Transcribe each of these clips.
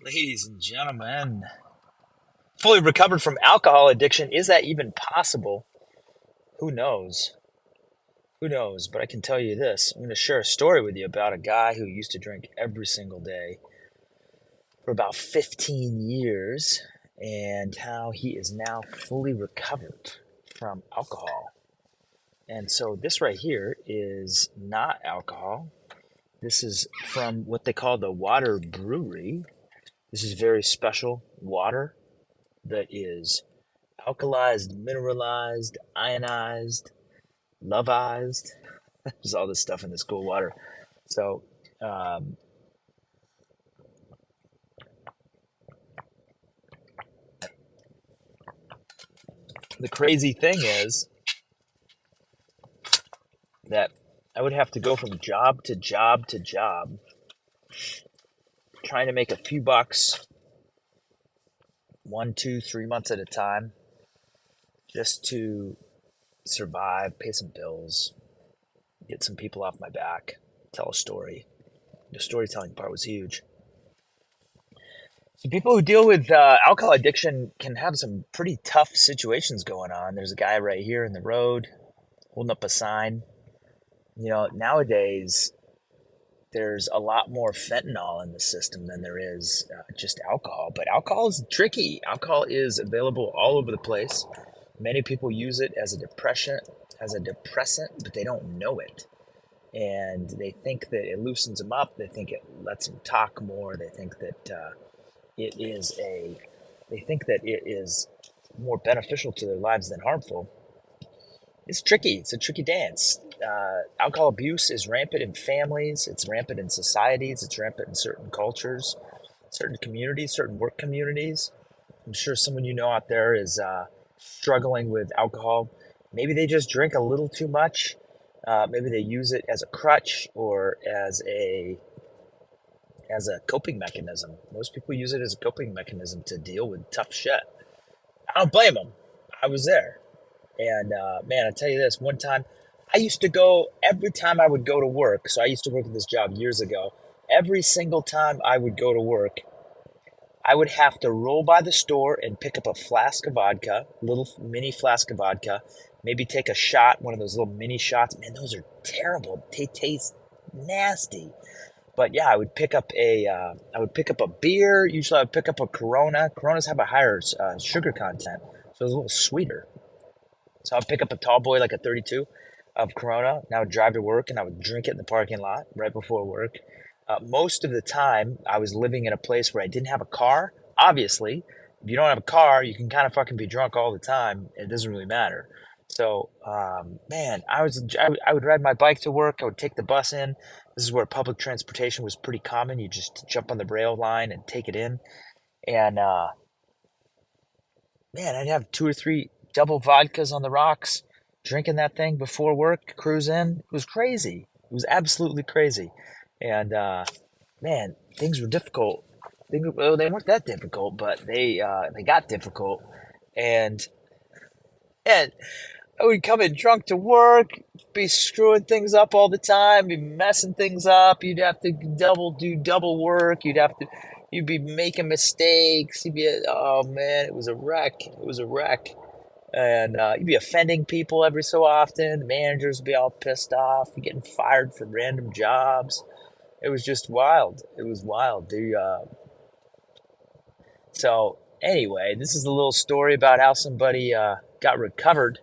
Ladies and gentlemen, fully recovered from alcohol addiction. Is that even possible? Who knows? Who knows? But I can tell you this. I'm going to share a story with you about a guy who used to drink every single day for about 15 years and how he is now fully recovered from alcohol. And so, this right here is not alcohol. This is from what they call the water brewery. This is very special water that is alkalized, mineralized, ionized, loveized. There's all this stuff in this cool water. So um, the crazy thing is that I would have to go from job to job to job, trying to make a few bucks, 1, 2, 3 months at a time, just to survive, pay some bills, get some people off my back, tell a story. The storytelling part was huge. So people who deal with alcohol addiction can have some pretty tough situations going on. There's a guy right here in the road holding up a sign. Nowadays there's a lot more fentanyl in the system than there is just alcohol. But alcohol is tricky. Alcohol is available all over the place. Many people use it as a depressant, but they don't know it. And they think that it loosens them up. They think it lets them talk more. They think that it is a they think that it is more beneficial to their lives than harmful. It's tricky. It's a tricky dance. Alcohol abuse is rampant in families. It's rampant in societies. It's rampant in certain cultures, certain communities, certain work communities. I'm sure someone you know out there is struggling with alcohol. Maybe they just drink a little too much. Maybe they use it as a crutch or as a coping mechanism. Most people use it as a coping mechanism to deal with tough shit. I don't blame them. I was there. And man, I tell you this, one time I used to go every time I would go to work. So I used to work at this job years ago. Every single time I would go to work, I would have to roll by the store and pick up a flask of vodka, little mini flask of vodka, maybe take a shot, one of those little mini shots. Man, those are terrible. They taste nasty. But yeah, I would pick up a beer. Usually, I would pick up a Corona. Coronas have a higher sugar content, so it's a little sweeter. So I'd pick up a tall boy like a 32 of Corona, and I would drive to work, and I would drink it in the parking lot right before work. Most of the time, I was living in a place where I didn't have a car. Obviously, if you don't have a car, you can kind of fucking be drunk all the time. It doesn't really matter. So, man, I would ride my bike to work. I would take the bus in. This is where public transportation was pretty common. You just jump on the rail line and take it in. And man, I'd have 2 or 3 double vodkas on the rocks, drinking that thing before work, cruise in. It was crazy. It was absolutely crazy. And man, things were difficult. Well, they weren't that difficult, but they got difficult. And and I would come in drunk to work, be screwing things up all the time, be messing things up. You'd have to do double work. You'd be making mistakes. Oh man, it was a wreck. It was a wreck. And you'd be offending people every so often. The managers would be all pissed off. You're getting fired from random jobs. It was just wild. It was wild. So anyway, this is a little story about how somebody got recovered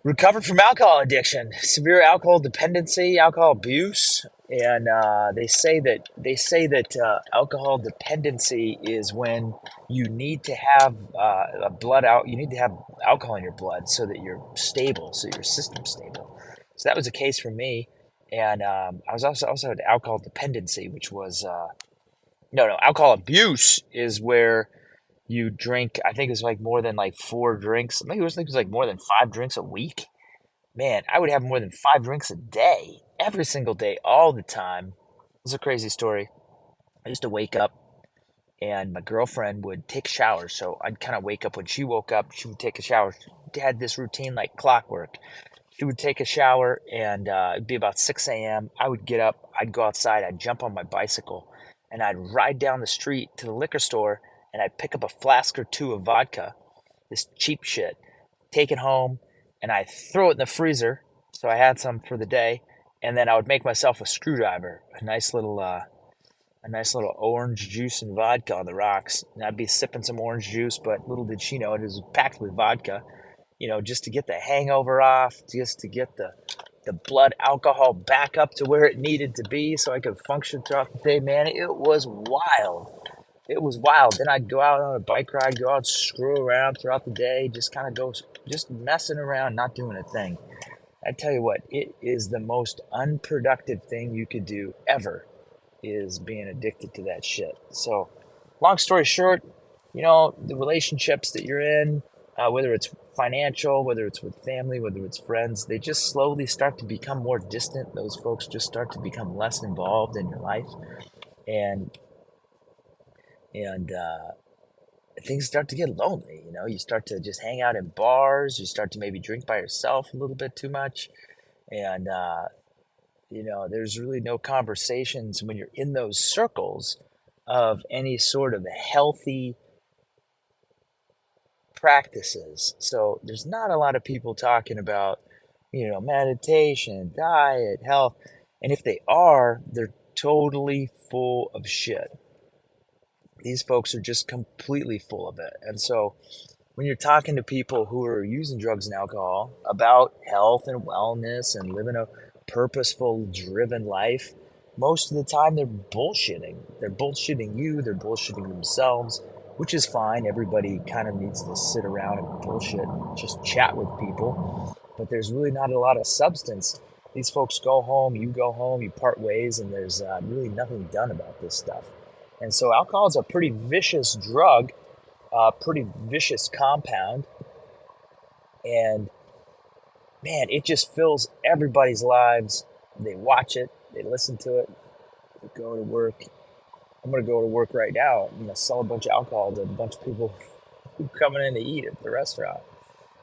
from alcohol addiction, severe alcohol dependency, alcohol abuse, and they say that alcohol dependency is when you need to have a blood out. You need to have alcohol in your blood so that you're stable, so your system's stable. So that was the case for me, and I was also had alcohol dependency, which was no alcohol abuse is where you drink. I think it's like more than like 4 drinks. Maybe it was like more than 5 drinks a week. Man, I would have more than 5 drinks a day, every single day, all the time. It's a crazy story. I used to wake up and my girlfriend would take showers. So I'd kind of wake up when she woke up, she would take a shower. She had this routine like clockwork. She would take a shower and it'd be about 6 a.m. I would get up, I'd go outside, I'd jump on my bicycle, and I'd ride down the street to the liquor store and I'd pick up a flask or two of vodka, this cheap shit, take it home, and I throw it in the freezer so I had some for the day, and then I would make myself a screwdriver, a nice little orange juice and vodka on the rocks. And I'd be sipping some orange juice, but little did she know it was packed with vodka, just to get the hangover off, just to get the blood alcohol back up to where it needed to be so I could function throughout the day. Man, it was wild. It was wild. Then I'd go out on a bike ride, go out, screw around throughout the day, just kind of go, just messing around, not doing a thing. I tell you what, it is the most unproductive thing you could do ever, is being addicted to that shit. So, long story short, the relationships that you're in, whether it's financial, whether it's with family, whether it's friends, they just slowly start to become more distant. Those folks just start to become less involved in your life, and and things start to get lonely. You start to just hang out in bars. You start to maybe drink by yourself a little bit too much, and there's really no conversations when you're in those circles of any sort of healthy practices. So there's not a lot of people talking about, meditation, diet, health. And if they are, they're totally full of shit. These folks are just completely full of it. And so when you're talking to people who are using drugs and alcohol about health and wellness and living a purposeful, driven life, most of the time they're bullshitting. They're bullshitting you, they're bullshitting themselves, which is fine. Everybody kind of needs to sit around and bullshit, just chat with people. But there's really not a lot of substance. These folks go home, you part ways, and there's really nothing done about this stuff. And so alcohol is a pretty vicious drug, pretty vicious compound, and man, it just fills everybody's lives. They watch it, they listen to it, they go to work. I'm gonna go to work right now. I'm gonna sell a bunch of alcohol to a bunch of people who are coming in to eat at the restaurant.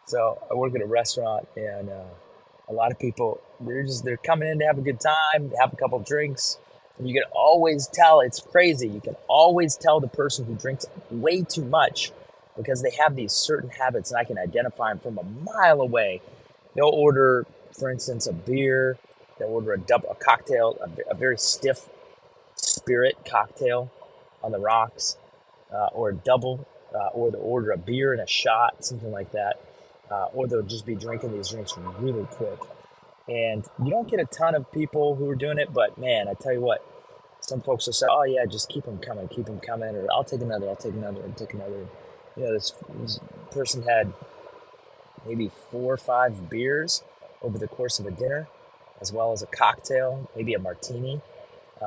So I work at a restaurant, and a lot of people, they're coming in to have a good time, have a couple drinks. And you can always tell, it's crazy. You can always tell the person who drinks way too much because they have these certain habits, and I can identify them from a mile away. They'll order, for instance, a beer. They'll order a cocktail, a very stiff spirit cocktail on the rocks, or a double, or they'll order a beer and a shot, something like that. Or they'll just be drinking these drinks really quick. And you don't get a ton of people who are doing it, but man, I tell you what, some folks will say, "Oh yeah, just keep them coming," or "I'll take another, and take another." This person had maybe 4 or 5 beers over the course of a dinner, as well as a cocktail, maybe a martini.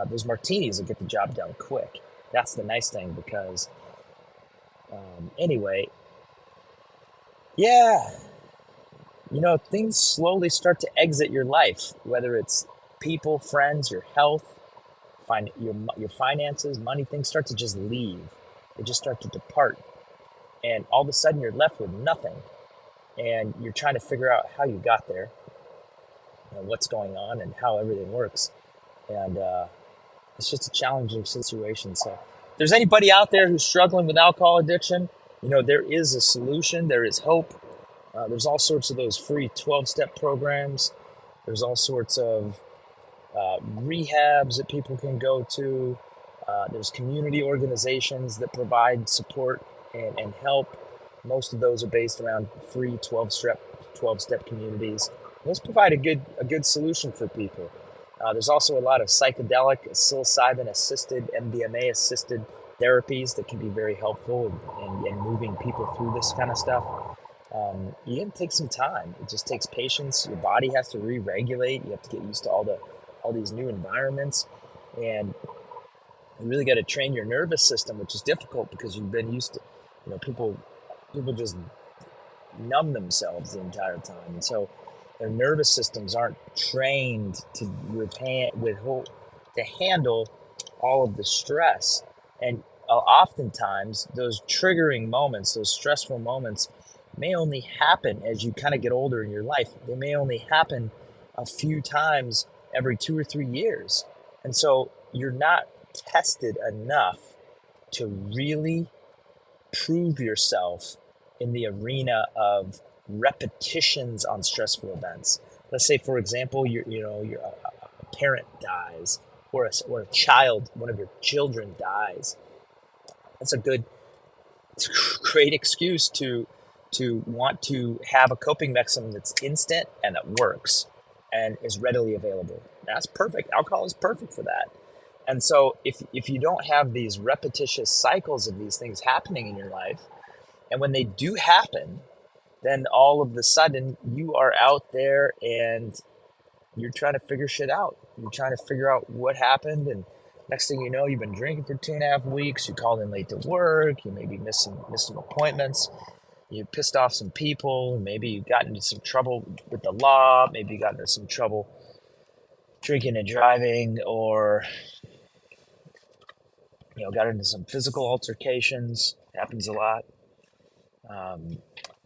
Those martinis will get the job done quick. That's the nice thing because, anyway, yeah, things slowly start to exit your life, whether it's people, friends, your health, your finances, money. Things start to just leave. They just start to depart, and all of a sudden you're left with nothing, and you're trying to figure out how you got there, what's going on, and how everything works, and it's just a challenging situation. So, if there's anybody out there who's struggling with alcohol addiction, there is a solution. There is hope. There's all sorts of those free 12-step programs. There's all sorts of rehabs that people can go to. There's community organizations that provide support and help. Most of those are based around free 12-step communities. Those provide a good solution for people. There's also a lot of psychedelic, psilocybin-assisted, MDMA-assisted therapies that can be very helpful in moving people through this kind of stuff. You have to take some time. It just takes patience. Your body has to re-regulate. You have to get used to all these new environments, and you really got to train your nervous system, which is difficult because you've been used to, people just numb themselves the entire time, and so their nervous systems aren't trained to handle all of the stress. And oftentimes those triggering moments, those stressful moments, may only happen as you kind of get older in your life. They may only happen a few times every 2 or 3 years. And so you're not tested enough to really prove yourself in the arena of repetitions on stressful events. Let's say, for example, a parent dies, or a child, one of your children dies. That's a great excuse to want to have a coping mechanism that's instant and that works and is readily available. That's perfect. Alcohol is perfect for that. And so if you don't have these repetitious cycles of these things happening in your life, and when they do happen, then all of the sudden you are out there and you're trying to figure shit out. You're trying to figure out what happened, and next thing you know, you've been drinking for 2.5 weeks. You called in late to work. You maybe missed some appointments. You pissed off some people. Maybe you got into some trouble with the law. Maybe you got into some trouble drinking and driving, or got into some physical altercations. It happens a lot.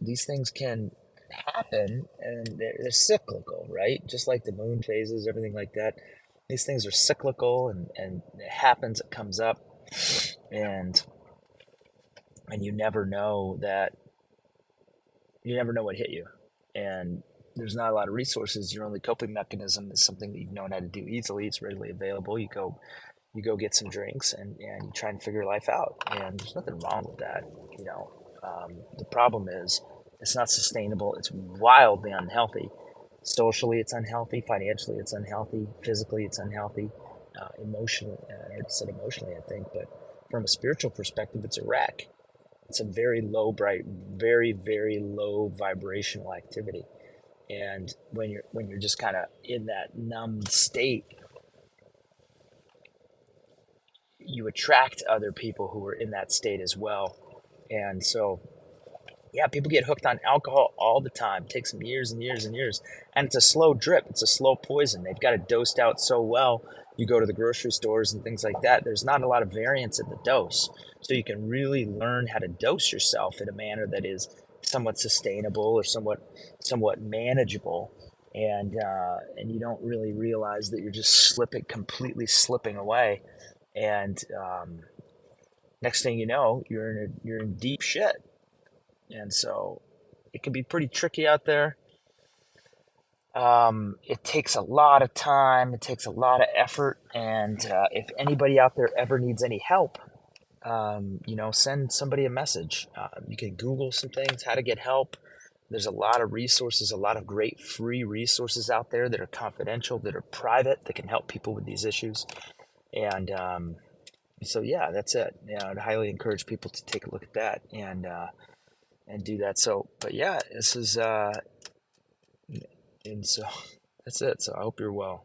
These things can happen, and they're cyclical, right? Just like the moon phases, everything like that. These things are cyclical, and it happens, it comes up, and you never know what hit you. And there's not a lot of resources. Your only coping mechanism is something that you've known how to do easily. It's readily available. You go get some drinks, and you try and figure life out. And there's nothing wrong with that. The problem is it's not sustainable. It's wildly unhealthy. Socially, it's unhealthy. Financially, it's unhealthy. Physically, it's unhealthy. Emotionally, I already said emotionally, I think, but from a spiritual perspective, it's a wreck. It's a very, very low vibrational activity. And when you're just kind of in that numbed state, you attract other people who are in that state as well. And so, yeah, people get hooked on alcohol all the time. It takes them years and years and years. And it's a slow drip. It's a slow poison. They've got it dosed out so well. You go to the grocery stores and things like that. There's not a lot of variance in the dose. So you can really learn how to dose yourself in a manner that is somewhat sustainable or somewhat manageable. And you don't really realize that you're just completely slipping away. And next thing you know, you're in deep shit. And so it can be pretty tricky out there. It takes a lot of time. It takes a lot of effort. And if anybody out there ever needs any help, send somebody a message. You can Google some things, how to get help. There's a lot of resources, a lot of great free resources out there that are confidential, that are private, that can help people with these issues. And so, yeah, that's it. I'd highly encourage people to take a look at that and do that. So, but yeah, this is, and so that's it. So I hope you're well.